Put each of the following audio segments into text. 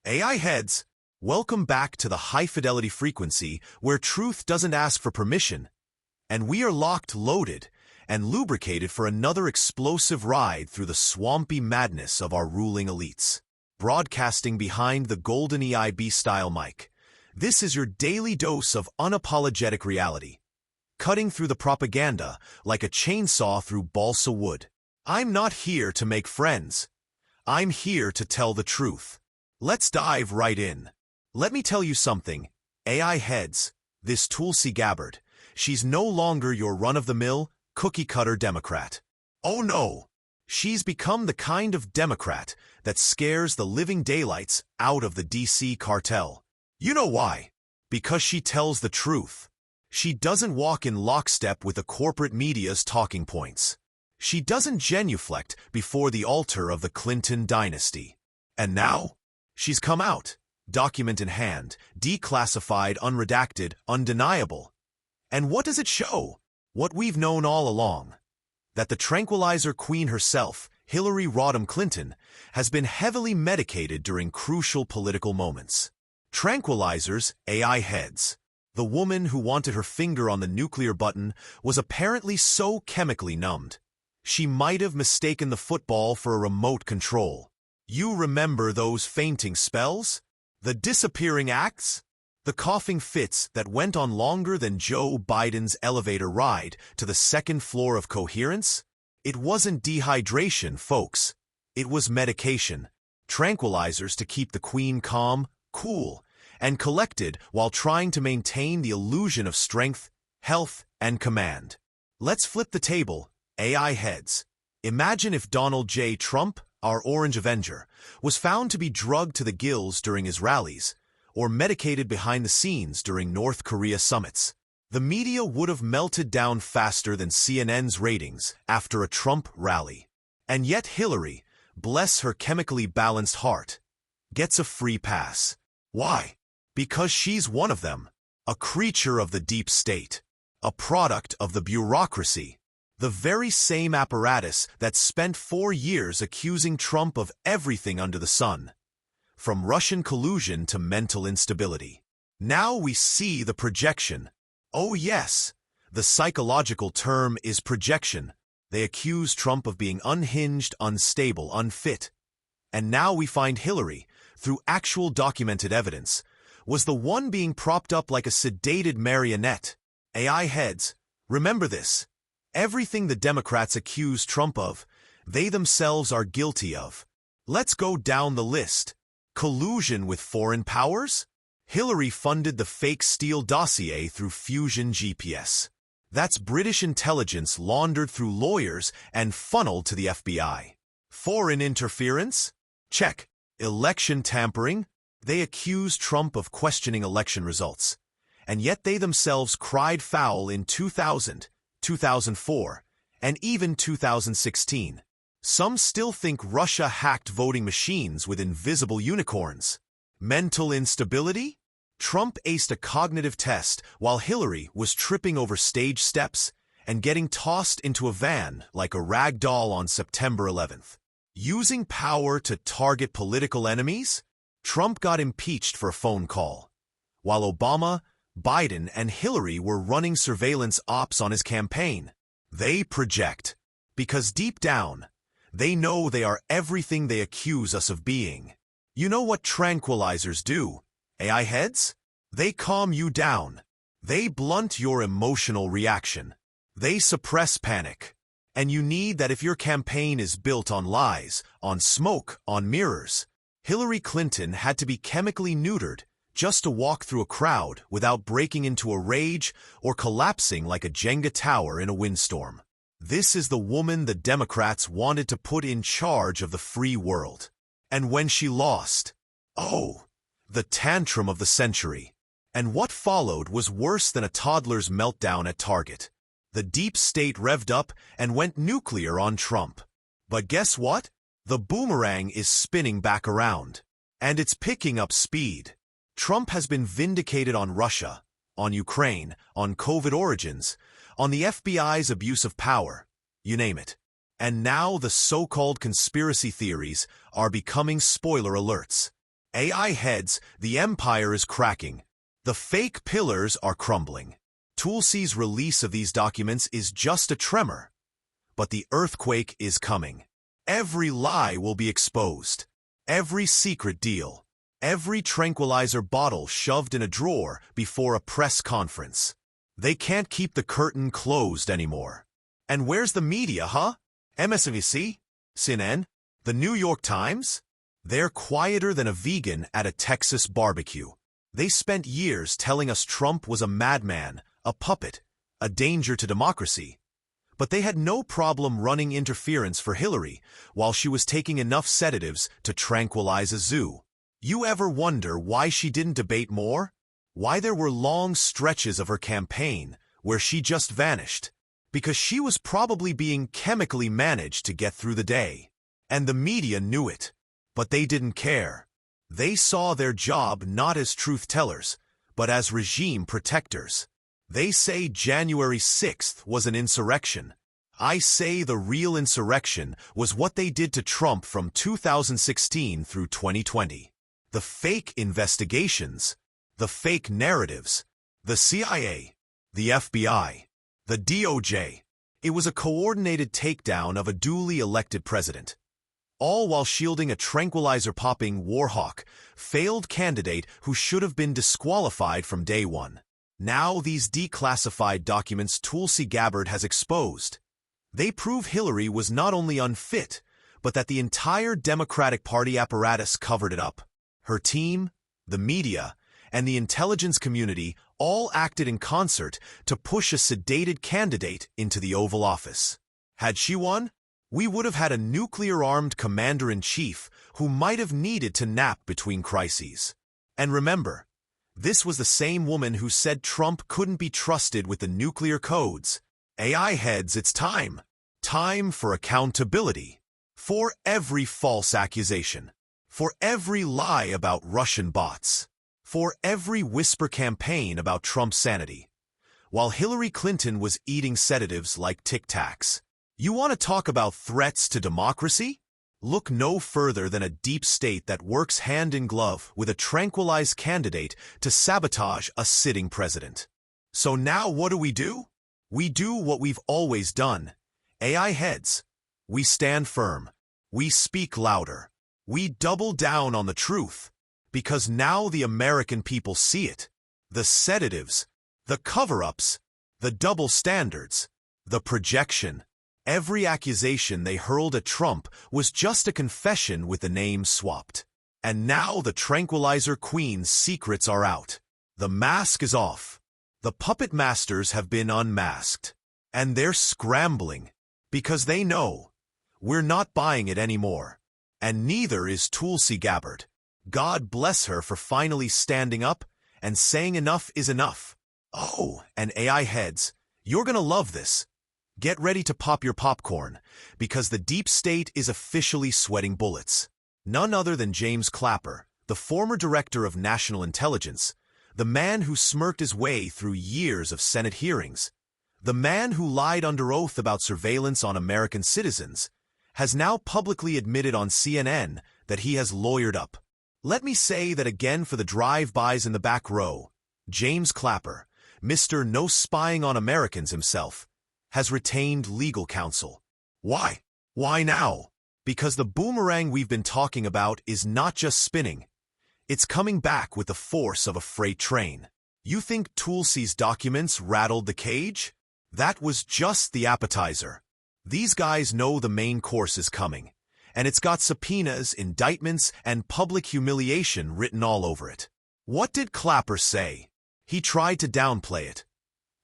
AI heads, welcome back to the high-fidelity frequency where truth doesn't ask for permission, and we are locked, loaded, and lubricated for another explosive ride through the swampy madness of our ruling elites. Broadcasting behind the golden EIB-style mic, this is your daily dose of unapologetic reality, cutting through the propaganda like a chainsaw through balsa wood. I'm not here to make friends. I'm here to tell the truth. Let's dive right in. Let me tell you something, AI heads, this Tulsi Gabbard, she's no longer your run-of-the-mill, cookie-cutter Democrat. Oh no! She's become the kind of Democrat that scares the living daylights out of the DC cartel. You know why? Because she tells the truth. She doesn't walk in lockstep with the corporate media's talking points. She doesn't genuflect before the altar of the Clinton dynasty. And now, she's come out, document in hand, declassified, unredacted, undeniable. And what does it show? What we've known all along. That the tranquilizer queen herself, Hillary Rodham Clinton, has been heavily medicated during crucial political moments. Tranquilizers, AI heads. The woman who wanted her finger on the nuclear button was apparently so chemically numbed. She might have mistaken the football for a remote control. You remember those fainting spells? The disappearing acts? The coughing fits that went on longer than Joe Biden's elevator ride to the second floor of coherence? It wasn't dehydration, folks. It was medication. Tranquilizers to keep the queen calm, cool, and collected while trying to maintain the illusion of strength, health, and command. Let's flip the table, AI heads. Imagine if Donald J. Trump, our Orange Avenger, was found to be drugged to the gills during his rallies, or medicated behind the scenes during North Korea summits. The media would have melted down faster than CNN's ratings after a Trump rally. And yet Hillary, bless her chemically balanced heart, gets a free pass. Why? Because she's one of them, a creature of the deep state, a product of the bureaucracy, the very same apparatus that spent 4 years accusing Trump of everything under the sun, from Russian collusion to mental instability. Now we see the projection. Oh yes, the psychological term is projection. They accuse Trump of being unhinged, unstable, unfit. And now we find Hillary, through actual documented evidence, was the one being propped up like a sedated marionette. AI heads, remember this. Everything the Democrats accuse Trump of, they themselves are guilty of. Let's go down the list. Collusion with foreign powers? Hillary funded the fake Steele dossier through Fusion GPS. That's British intelligence laundered through lawyers and funneled to the FBI. Foreign interference? Check. Election tampering? They accused Trump of questioning election results. And yet they themselves cried foul in 2000, 2004, and even 2016. Some still think Russia hacked voting machines with invisible unicorns. Mental instability? Trump aced a cognitive test while Hillary was tripping over stage steps and getting tossed into a van like a rag doll on September 11th. Using power to target political enemies? Trump got impeached for a phone call, while Obama, Biden, and Hillary were running surveillance ops on his campaign. They project, because deep down, they know they are everything they accuse us of being. You know what tranquilizers do, AI heads? They calm you down. They blunt your emotional reaction. They suppress panic. And you need that if your campaign is built on lies, on smoke, on mirrors. Hillary Clinton had to be chemically neutered just to walk through a crowd without breaking into a rage or collapsing like a Jenga tower in a windstorm. This is the woman the Democrats wanted to put in charge of the free world. And when she lost, oh, the tantrum of the century. And what followed was worse than a toddler's meltdown at Target. The deep state revved up and went nuclear on Trump. But guess what? The boomerang is spinning back around. And it's picking up speed. Trump has been vindicated on Russia, on Ukraine, on COVID origins, on the FBI's abuse of power, you name it. And now the so-called conspiracy theories are becoming spoiler alerts. AI heads, the empire is cracking. The fake pillars are crumbling. Tulsi's release of these documents is just a tremor. But the earthquake is coming. Every lie will be exposed. Every secret deal. Every tranquilizer bottle shoved in a drawer before a press conference. They can't keep the curtain closed anymore. And where's the media, huh? MSNBC? CNN? The New York Times? They're quieter than a vegan at a Texas barbecue. They spent years telling us Trump was a madman, a puppet, a danger to democracy. But they had no problem running interference for Hillary while she was taking enough sedatives to tranquilize a zoo. You ever wonder why she didn't debate more? Why there were long stretches of her campaign where she just vanished? Because she was probably being chemically managed to get through the day. And the media knew it. But they didn't care. They saw their job not as truth-tellers, but as regime protectors. They say January 6th was an insurrection. I say the real insurrection was what they did to Trump from 2016 through 2020. The fake investigations, the fake narratives, the CIA, the FBI, the DOJ. It was a coordinated takedown of a duly elected president. All while shielding a tranquilizer-popping warhawk, failed candidate who should have been disqualified from day one. Now these declassified documents Tulsi Gabbard has exposed. They prove Hillary was not only unfit, but that the entire Democratic Party apparatus covered it up. Her team, the media, and the intelligence community all acted in concert to push a sedated candidate into the Oval Office. Had she won, we would have had a nuclear-armed commander-in-chief who might have needed to nap between crises. And remember, this was the same woman who said Trump couldn't be trusted with the nuclear codes. AI heads, it's time. Time for accountability. For every false accusation. For every lie about Russian bots. For every whisper campaign about Trump's sanity. While Hillary Clinton was eating sedatives like Tic Tacs. You want to talk about threats to democracy? Look no further than a deep state that works hand in glove with a tranquilized candidate to sabotage a sitting president. So now what do? We do what we've always done. AI heads. We stand firm. We speak louder. We double down on the truth. Because now the American people see it. The sedatives, the cover-ups, the double standards, the projection. Every accusation they hurled at Trump was just a confession with the name swapped. And now the tranquilizer queen's secrets are out. The mask is off. The puppet masters have been unmasked. And they're scrambling. Because they know. We're not buying it anymore. And neither is Tulsi Gabbard. God bless her for finally standing up and saying enough is enough. Oh, and AI heads, you're gonna love this. Get ready to pop your popcorn, because the deep state is officially sweating bullets. None other than James Clapper, the former director of national intelligence, the man who smirked his way through years of Senate hearings, the man who lied under oath about surveillance on American citizens, has now publicly admitted on CNN that he has lawyered up. Let me say that again for the drive-bys in the back row. James Clapper, Mr. No Spying on Americans himself, has retained legal counsel. Why? Why now? Because the boomerang we've been talking about is not just spinning. It's coming back with the force of a freight train. You think Tulsi's documents rattled the cage? That was just the appetizer. These guys know the main course is coming. And it's got subpoenas, indictments, and public humiliation written all over it. What did Clapper say? He tried to downplay it.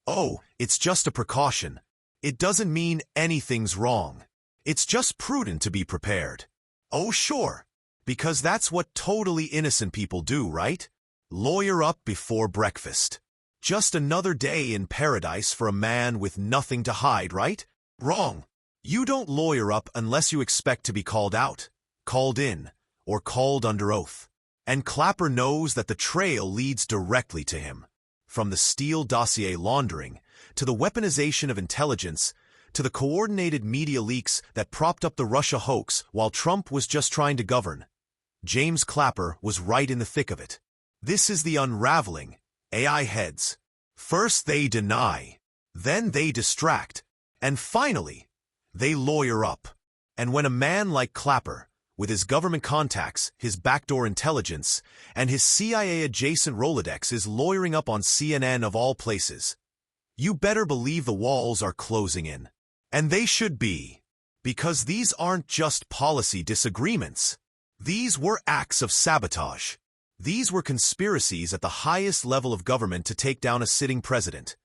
Oh, it's just a precaution. It doesn't mean anything's wrong. It's just prudent to be prepared. Oh, sure. Because that's what totally innocent people do, right? Lawyer up before breakfast. Just another day in paradise for a man with nothing to hide, right? Wrong. You don't lawyer up unless you expect to be called out, called in, or called under oath. And Clapper knows that the trail leads directly to him. From the Steele dossier laundering, to the weaponization of intelligence, to the coordinated media leaks that propped up the Russia hoax while Trump was just trying to govern. James Clapper was right in the thick of it. This is the unraveling. AI heads. First they deny, then they distract, and finally, they lawyer up. And when a man like Clapper, with his government contacts, his backdoor intelligence, and his CIA-adjacent Rolodex is lawyering up on CNN of all places, you better believe the walls are closing in. And they should be. Because these aren't just policy disagreements. These were acts of sabotage. These were conspiracies at the highest level of government to take down a sitting president,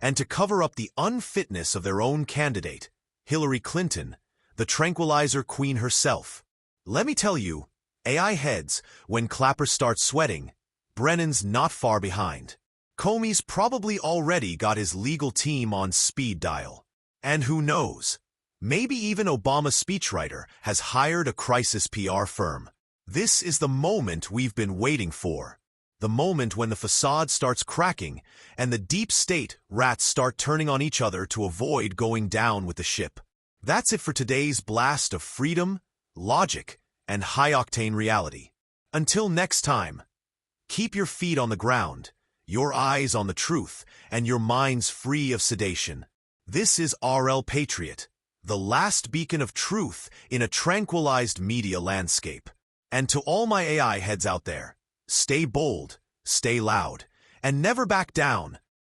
and to cover up the unfitness of their own candidate, Hillary Clinton, the tranquilizer queen herself. Let me tell you, AI heads, when Clapper starts sweating, Brennan's not far behind. Comey's probably already got his legal team on speed dial. And who knows? Maybe even Obama's speechwriter has hired a crisis PR firm. This is the moment we've been waiting for. The moment when the facade starts cracking and the deep state rats start turning on each other to avoid going down with the ship. That's it for today's blast of freedom, logic, and high-octane reality. Until next time, keep your feet on the ground, your eyes on the truth, and your minds free of sedation. This is RL Patriot, the last beacon of truth in a tranquilized media landscape. And to all my AI heads out there, stay bold, stay loud, and never back down